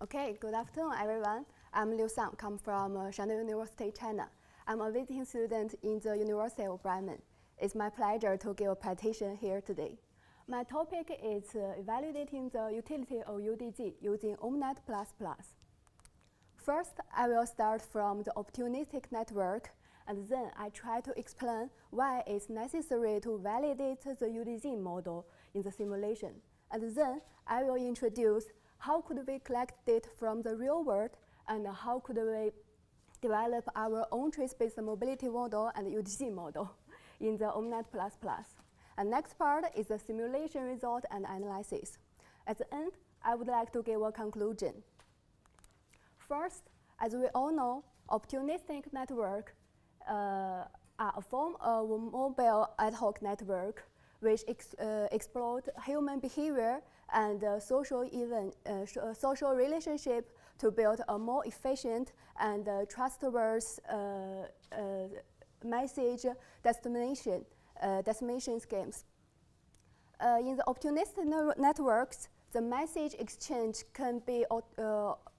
Okay, good afternoon, everyone. I'm Liu Sang, come from Shandong University, China. I'm a visiting student in the University of Bermen. It's my pleasure to give a presentation here today. My topic is evaluating the utility of UDG using OMNeT++. First, I will start from the opportunistic network, and then I try to explain why it's necessary to validate the UDG model in the simulation. And then I will introduce how could we collect data from the real world, and how could we develop our own trace-based mobility model and UDG model in the OMNeT++. And next part is the simulation result and analysis. At the end, I would like to give a conclusion. First, as we all know, opportunistic network are a form of mobile ad hoc network which exploit human behavior and social relationship to build a more efficient and trustworthy message destination schemes. In the opportunistic networks, the message exchange can be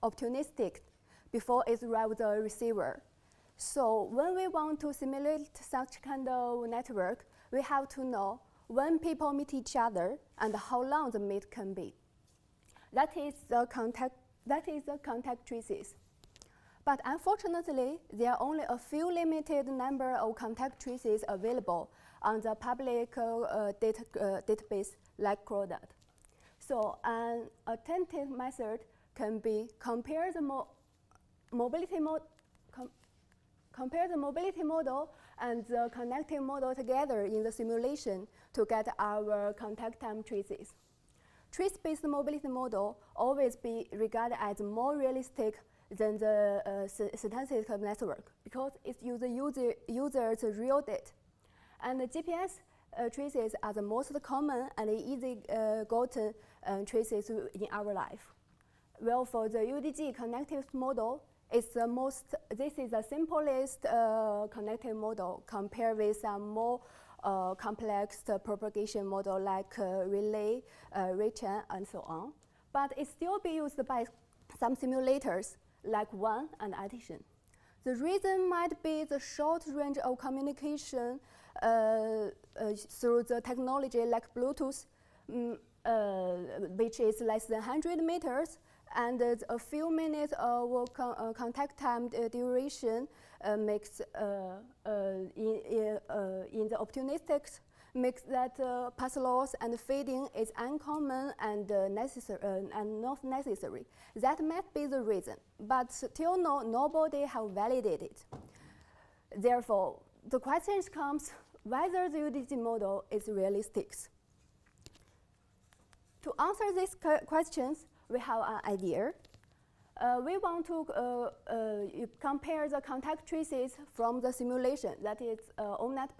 opportunistic before it arrives the receiver. So when we want to simulate such kind of network, we have to know when people meet each other and how long the meet can be. That is the contact traces. But unfortunately, there are only a few limited number of contact traces available on the public database like CRODAT. So an alternative method can be compare the mobility model and the connective model together in the simulation to get our contact time traces. Trace-based mobility model always be regarded as more realistic than the statistical network because it uses user's real data. And the GPS traces are the most common and easy gotten traces in our life. Well, for the UDG connective model, this is the simplest connective model compared with some more complex propagation model like relay, rechain, and so on. But it still be used by some simulators like WAN and addition. The reason might be the short range of communication through the technology like Bluetooth, which is less than 100 meters, and a few minutes of contact time duration makes in the opportunistic makes that path loss and fading is uncommon and necessary and not necessary. That might be the reason, but till now nobody have validated it. Therefore, the question comes whether the UDG model is realistic. To answer these questions, we have an idea. We want to compare the contact traces from the simulation, that is OMNeT++,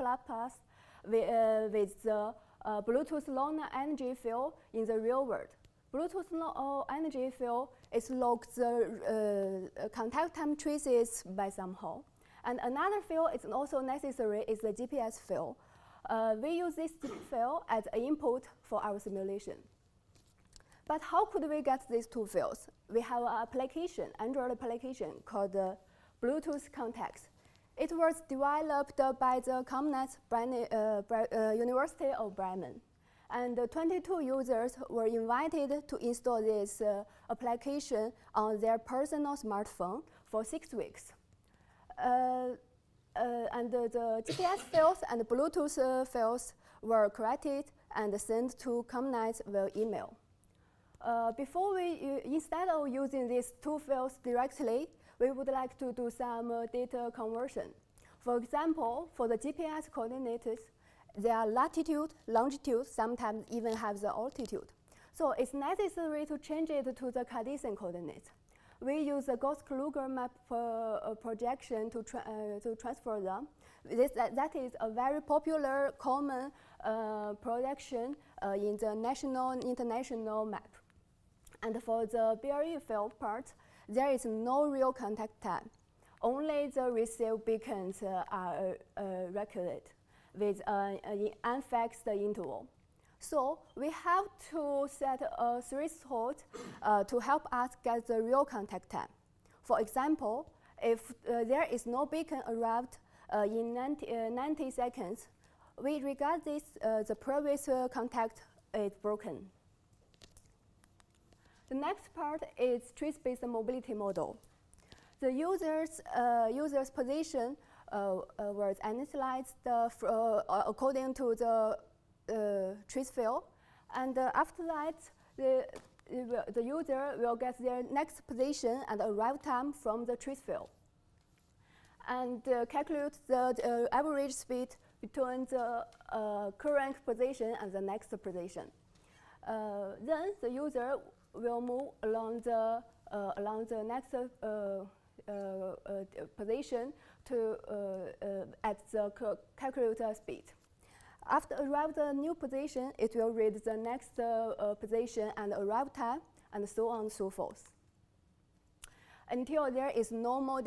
with the Bluetooth low energy field in the real world. Bluetooth low energy field is logs the contact time traces by somehow. And another field is also necessary is the GPS field. We use this field as an input for our simulation. But how could we get these two fields? We have an application, Android application called Bluetooth Contacts. It was developed by the OMNeT University of Bremen. And 22 users were invited to install this application on their personal smartphone for 6 weeks. And the GPS fields and the Bluetooth fields were created and sent to OMNeT via email. Instead of using these two fields directly, we would like to do some data conversion. For example, for the GPS coordinates, there are latitude, longitude, sometimes even have the altitude. So it's necessary to change it to the Cartesian coordinates. We use the Gauss-Kruger map projection to transfer them. That is a very popular, common projection in the national and international map. And for the BRE field part, there is no real contact time. Only the received beacons are recorded with an unfixed interval. So we have to set a threshold to help us get the real contact time. For example, if there is no beacon arrived in 90 seconds, we regard this the previous contact is broken. The next part is trace-based mobility model. The user's position was analyzed according to the trace field, and after that, the user will get their next position and arrival time from the trace field, and calculate the average speed between the current position and the next position. Then the user will move along the next position to at the calculated speed. After arriving at the new position, it will read the next position and arrival time, and so on and so forth. Until there is no more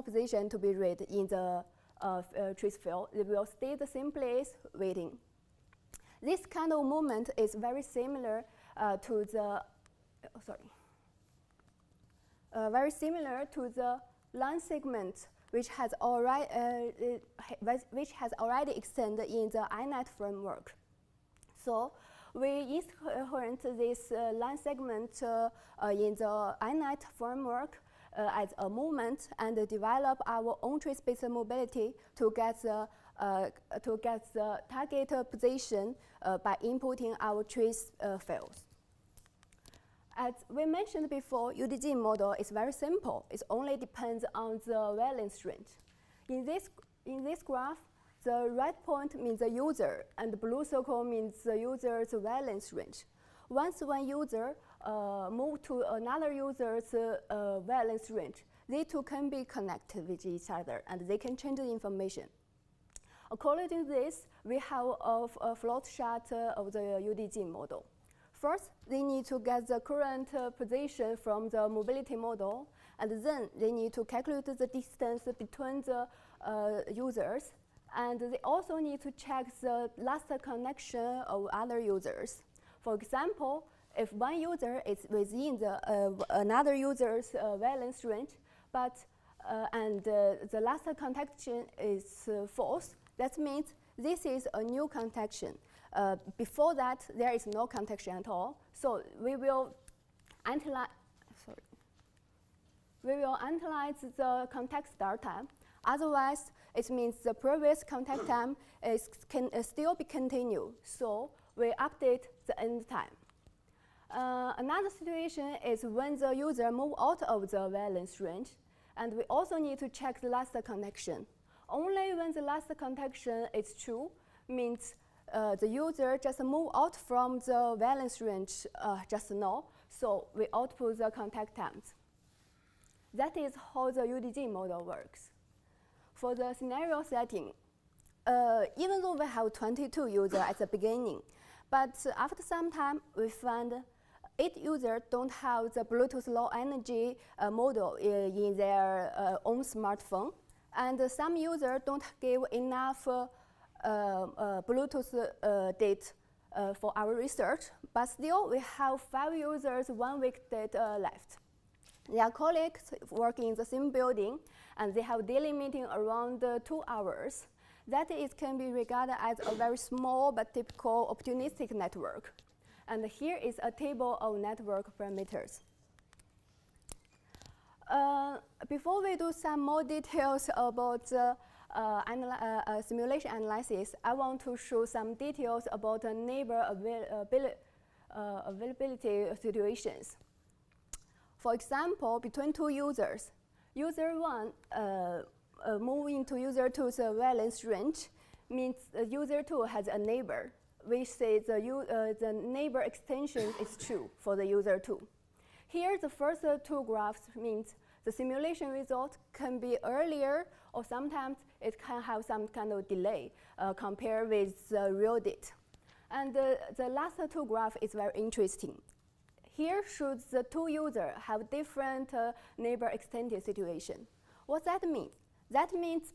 position to be read in the trace field, it will stay the same place waiting. This kind of movement is very similar to the line segment, which has already extended in the OMNeT framework. So we inherit this line segment in the OMNeT framework as a movement and develop our own trace-based mobility to get the target position by inputting our trace fields. As we mentioned before, UDG model is very simple. It only depends on the valence range. In this graph, the red point means the user, and the blue circle means the user's valence range. Once one user moves to another user's valence range, they two can be connected with each other, and they can change the information. According to this, we have a float chart of the UDG model. First, they need to get the current position from the mobility model, and then they need to calculate the distance between the users, and they also need to check the last connection of other users. For example, if one user is within the another user's valence range, but the last connection is false, that means this is a new connection. Before that, there is no connection at all. So we will analyze the contact start time. Otherwise, it means the previous contact time can still be continued. So we update the end time. Another situation is when the user moves out of the valence range, and we also need to check the last connection. Only when the last connection is true means the user just moved out from the valence range just now, so we output the contact times. That is how the UDG model works. For the scenario setting, even though we have 22 users at the beginning, but after some time, we find 8 users don't have the Bluetooth Low Energy model in their own smartphone, and some users don't give enough Bluetooth data for our research, but still we have 5 users 1 week data left. Their colleagues work in the same building, and they have daily meeting around 2 hours. That can be regarded as a very small but typical opportunistic network. And here is a table of network parameters. Before we do some more details about simulation analysis, I want to show some details about neighbor availability situations. For example, between 2 users, user 1 moving to user 2's valence range means user 2 has a neighbor, which says the neighbor extension is true for the user 2. Here, the first 2 graphs means the simulation result can be earlier, or sometimes it can have some kind of delay compared with the real data. And the last 2 graph is very interesting. Here shows the 2 users have different neighbor extended situation. What that means? That means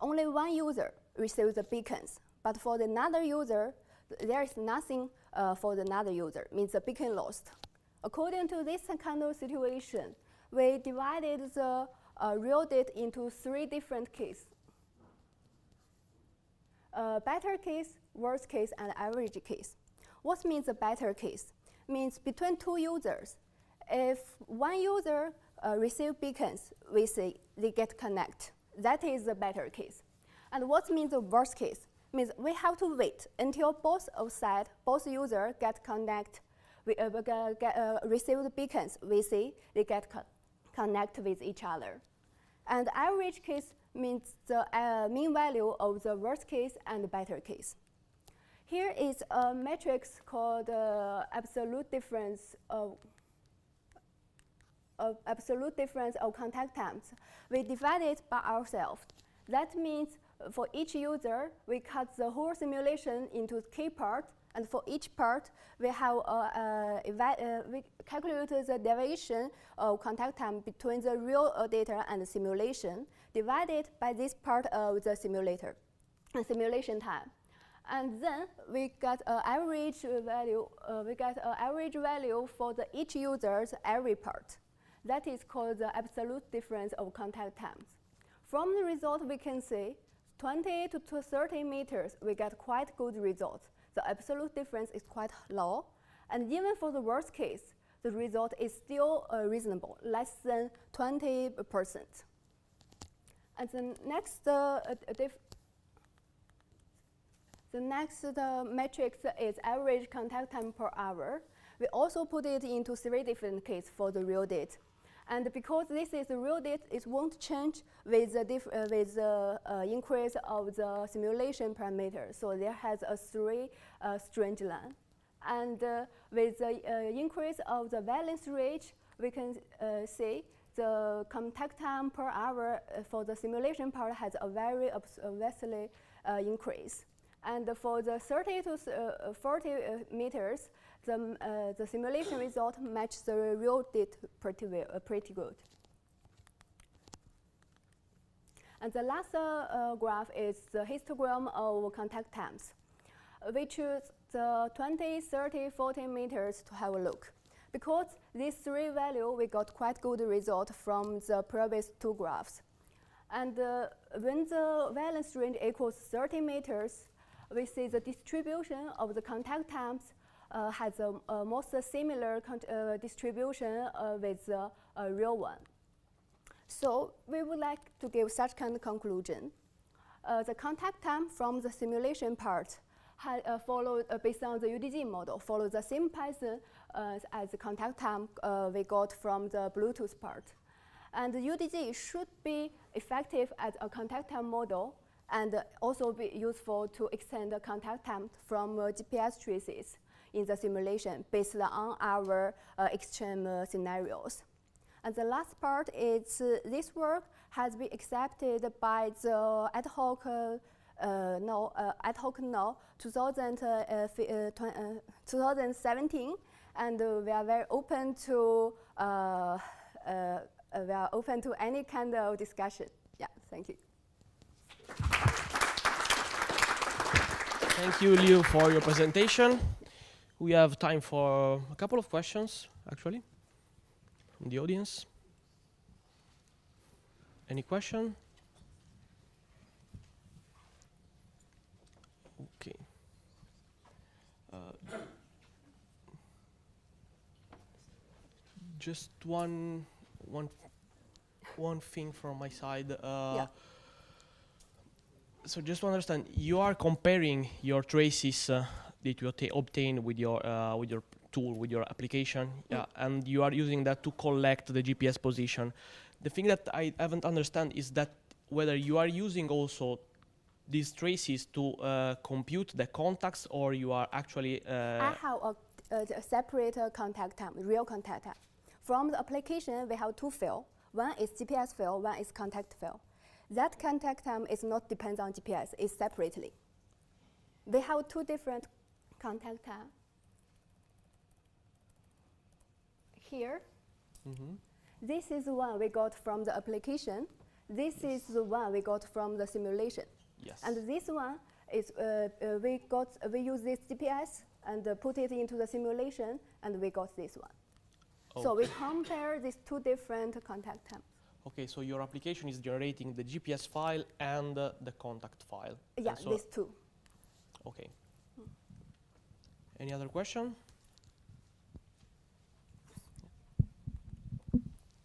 only one user receives the beacons, But for the another user, there is nothing for the another user, means the beacon lost. According to this kind of situation, we divided the real date into 3 different cases. Better case, worst case, and average case. What means a better case? Means between 2 users, if one user receive beacons, we say they get connect. That is the better case. And what means the worst case? Means we have to wait until both users get connect, receive the beacons. We see they get connect with each other. And average case means the mean value of the worst case and the better case. Here is a matrix called absolute difference of contact times. We divide it by ourselves. That means for each user, we cut the whole simulation into key parts, and for each part, we have we calculate the deviation of contact time between the real data and the simulation, divided by this part of the simulation time. And then we get an average value. For each user's every part. That is called the absolute difference of contact times. From the result, we can see 20 to 30 meters, we get quite good results. The absolute difference is quite low. And even for the worst case, the result is still reasonable, less than 20%. And the next matrix is average contact time per hour. We also put it into 3 different cases for the real date. And because this is the real date, it won't change with the increase of the simulation parameter. So there has a 3 strange line. And with the increase of the valence rate, we can see the contact time per hour for the simulation part has a very obviously increase. And for the 30 to 40 meters, the simulation result matches the real date pretty good. And the last graph is the histogram of contact times. We choose the 20, 30, 40 meters to have a look. Because these 3 values, we got quite good result from the previous 2 graphs. And when the valence range equals 30 meters, we see the distribution of the contact times has a most similar distribution with the real one. So we would like to give such kind of conclusion. The contact time from the simulation part followed based on the UDG model, follows the same pattern as the contact time we got from the Bluetooth part. And the UDG should be effective as a contact time model and also be useful to extend the contact time from GPS traces in the simulation based on our extreme scenarios. And the last part is this work has been accepted by the ad hoc no 2017, and we are very open to any kind of discussion. Yeah, thank you. Thank you, Liu, for your presentation. We have time for a couple of questions, actually, from the audience. Any question? Okay. Just one thing from my side. Yeah. So just to understand, you are comparing your traces that you obtain with your tool, with your application, and you are using that to collect the GPS position. The thing that I haven't understand is that whether you are using also these traces to compute the contacts, or you are actually... I have a separate contact time, real contact time. From the application, we have 2 fields. One is GPS field, one is contact field. That contact time is not depends on GPS, it's separately. They have 2 different contact time. Here, this is the one we got from the application. This is the one we got from the simulation. Yes. And this one we use this GPS and put it into the simulation, and we got this one. So we compare these two different contact times. Okay, so your application is generating the GPS file and the contact file. Yeah, so these two. Okay. Any other question?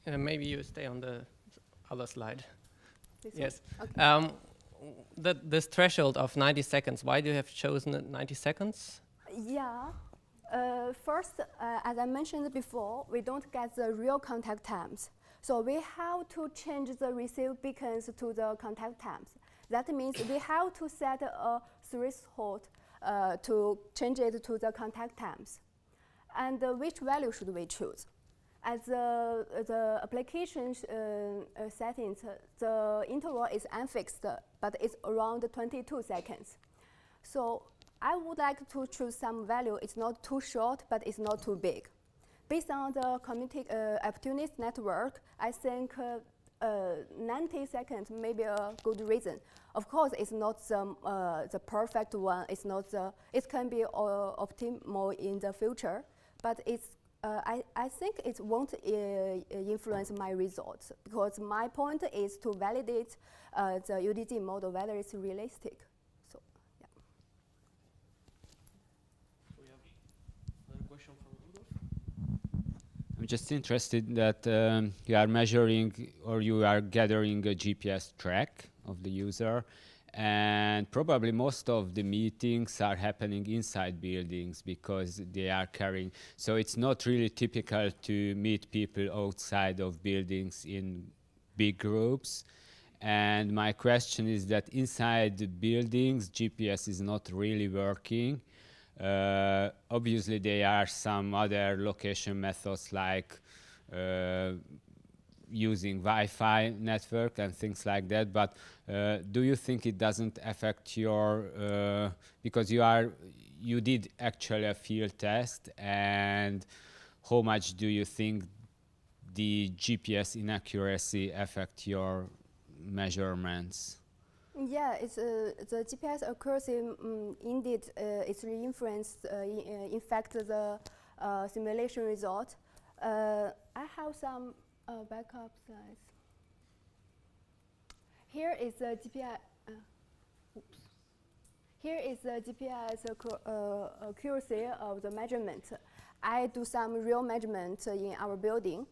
Maybe you stay on the other slide. This Yes. one? Okay. This threshold of 90 seconds, why do you have chosen 90 seconds? Yeah. First, as I mentioned before, we don't get the real contact times. So we have to change the receive beacons to the contact times. That means we have to set a threshold to change it to the contact times. And which value should we choose? As the application settings, the interval is unfixed, but it's around 22 seconds. So I would like to choose some value. It's not too short, but it's not too big. Based on the opportunity network, I think 90 seconds may be a good reason. Of course, it's not the perfect one. It's not it can be optimal in the future, but it's I think it won't influence my results, because my point is to validate the UDG model, whether it's realistic. So, yeah. We have another question from Rudolf. I'm just interested that you are measuring or you are gathering a GPS track of the user, and probably most of the meetings are happening inside buildings because they are carrying. So it's not really typical to meet people outside of buildings in big groups. And my question is that inside the buildings, GPS is not really working. Obviously, there are some other location methods like using Wi-Fi network and things like that, but do you think it doesn't affect your, because you did actually a field test, and how much do you think the GPS inaccuracy affect your measurements? Yeah, it's the GPS accuracy indeed it's influenced in fact the simulation result. I have some backup slides. Here is the GPS. Here is the GPS accuracy of the measurement. I do some real measurement in our building,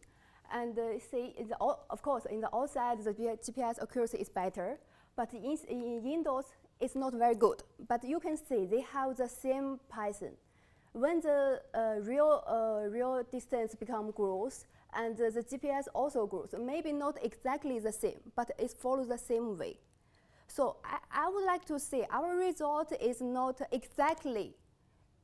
and see, of course, in the outside the GPS accuracy is better, but in indoors it's not very good. But you can see they have the same Python. When the real distance grows, and the GPS also grows, maybe not exactly the same, but it follows the same way. So I would like to say our result is not exactly,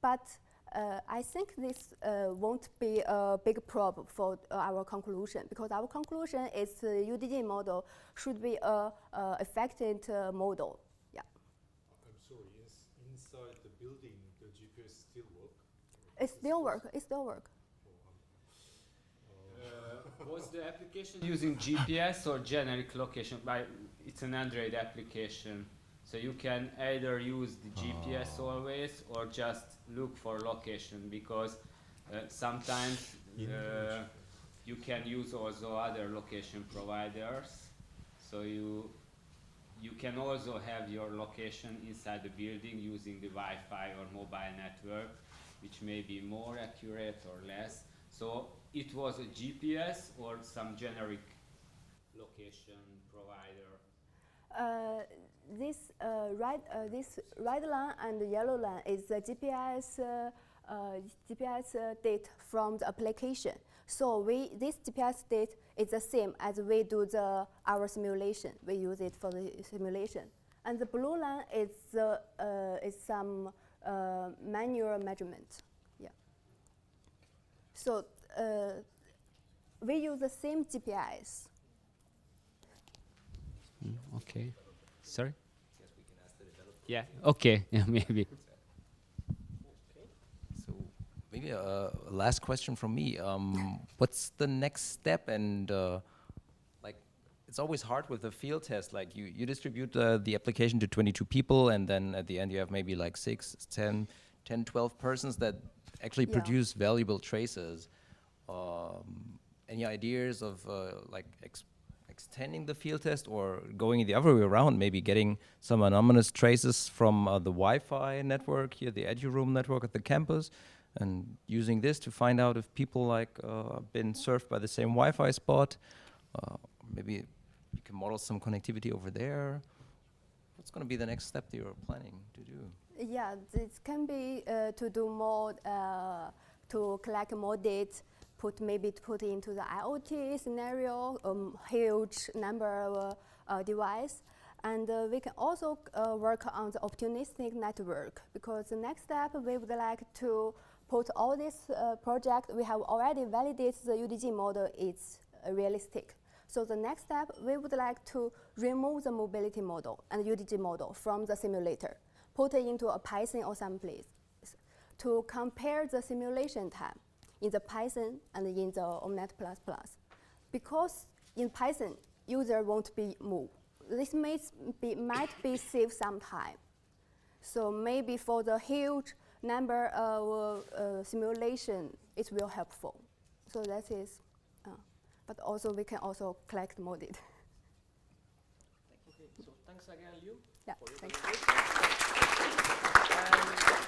but I think this won't be a big problem for our conclusion, because our conclusion is the UDG model should be a effective model. Yeah. I'm sorry. Inside the building, the GPS still work? It still works. It still works. Was the application using GPS or generic location? It's an Android application, so you can either use the GPS always or just look for location, because sometimes you can use also other location providers. So you can also have your location inside the building using the Wi-Fi or mobile network, which may be more accurate or less. So it was a GPS or some generic location provider? This red line and the yellow line is the GPS data from the application. So this GPS data is the same as we do our simulation. We use it for the simulation. And the blue line is some manual measurement. Yeah. So we use the same GPS. Okay. Sorry? Yes, we can ask the developer. Yeah, okay, yeah, maybe. Okay. So maybe a last question from me. What's the next step, and it's always hard with the field test. Like you distribute the application to 22 people, and then at the end you have maybe like 6, 10, 12 persons that actually Yeah. produce valuable traces. Any ideas of like extending the field test or going the other way around, maybe getting some anonymous traces from the Wi-Fi network here, the EduRoom network at the campus, and using this to find out if people like been served by the same Wi-Fi spot. Maybe you can model some connectivity over there. What's going to be the next step that you're planning to do? Yeah, this can be to do more, to collect more data, maybe put into the IoT scenario, huge number of device. And we can also work on the opportunistic network, because the next step we would like to put all this project, we have already validated the UDG model is realistic. So the next step, we would like to remove the mobility model and UDG model from the simulator, put it into a Python or some place to compare the simulation time in the Python and in the OMNeT++. Because in Python, user won't be moved. This might be save some time. So maybe for the huge number of simulation, it will helpful. So that is, but also we can also collect more data. Okay, so thanks again, Liu. Yeah, for your thank you. presentation.